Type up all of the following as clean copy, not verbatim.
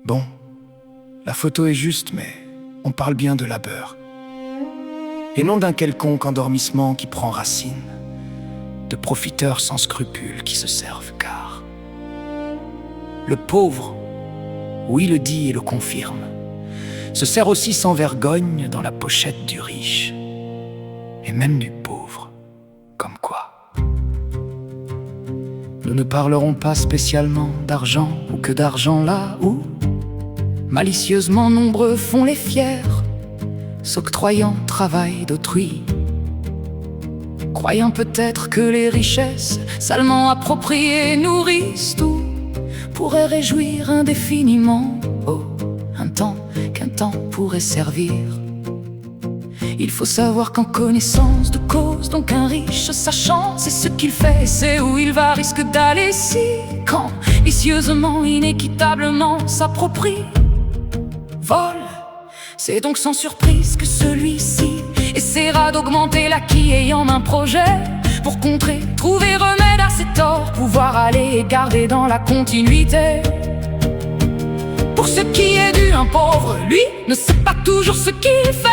Bon, la photo est juste, mais on parle bien de labeur. Et non d'un quelconque endormissement qui prend racine, de profiteurs sans scrupules qui se servent car le pauvre, oui le dit et le confirme, se sert aussi sans vergogne dans la pochette du riche, et même du pauvre, comme quoi. Nous ne parlerons pas spécialement d'argent, ou que d'argent là où malicieusement nombreux font les fiers, s'octroyant travail d'autrui, croyant peut-être que les richesses salement appropriées nourrissent tout, pourraient réjouir indéfiniment, oh, un temps qu'un temps pourrait servir. Il faut savoir qu'en connaissance de cause, donc un riche sachant, c'est ce qu'il fait, c'est où il va, risque d'aller si, quand vicieusement, inéquitablement s'approprie, vole. C'est donc sans surprise que celui-ci essaiera d'augmenter l'acquis ayant un projet pour contrer, trouver remède à ses torts, pouvoir aller et garder dans la continuité. Pour ce qui est dû, un pauvre, lui, ne sait pas toujours ce qu'il fait.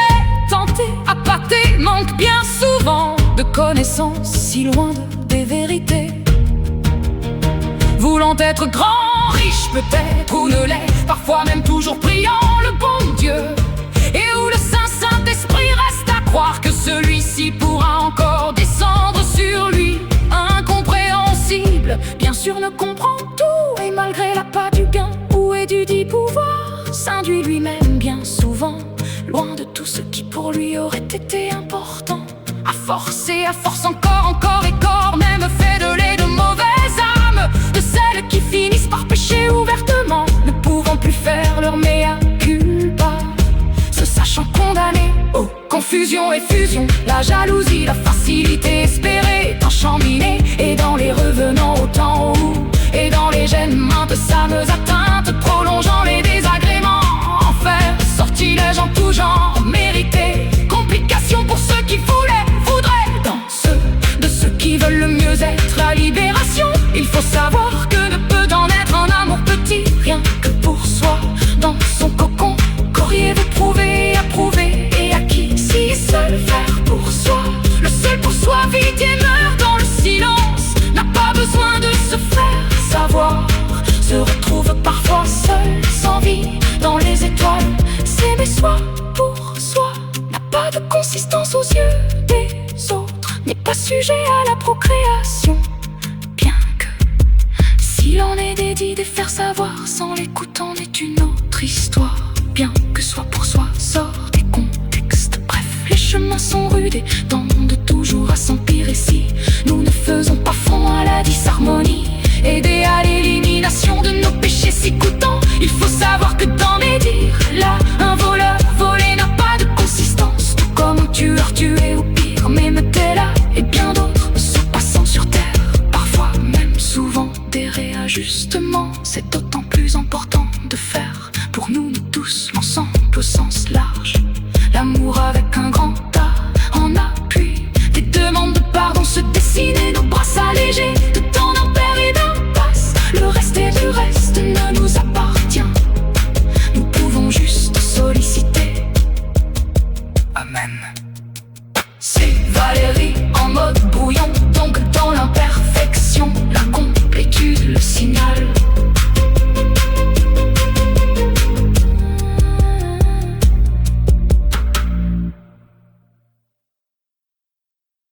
Tenter, appâter, manque bien souvent de connaissances, si loin des vérités. Voulant être grand, riche peut-être, ou ne l'est, parfois même toujours priant le bon Dieu, et où le Saint-Esprit reste à croire que celui-ci pourra encore descendre sur lui. Incompréhensible, bien sûr ne comprend tout, et malgré l'appât du gain, où est du dit pouvoir, s'induit lui-même bien souvent, loin de tout ce qui pour lui aurait été important. À force et à force encore et corps, même fait de lait de mauvaises âmes, de celles qui finissent par pécher ouvertement, ne pouvant plus faire leur mea culpa, se sachant condamnés aux confusions et fusions. La jalousie, la facilité espérée est enchaminée, et dans les revenants au temps où, et dans les gènes maintes fameuses atteintes, prolongeant les désagréments, enfer, sortilèges en tout genre, mérité, complications pour ceux qui voudraient, dans ceux de ceux qui veulent le mieux-être, la libération. Il faut savoir que ne peut en être un amour petit, rien que pour soi, dans son cocon, qu'auriez-vous prouvé et approuvé, et acquis, si seul faire pour soi, le seul pour soi vit et meurt dans le silence, n'a pas besoin de se faire savoir, se retrouve parfois seul, sans vie, dans les étoiles. S'aimer soi pour soi n'a pas de consistance aux yeux des autres, n'est pas sujet à la procréation, bien que s'il en est dédié de faire savoir, sans l'écoute en est une autre histoire, bien que soit pour soi sort des contextes. Bref, les chemins sont rudes et tendent toujours à s'empirer si nous ne faisons pas front à la disharmonie, et des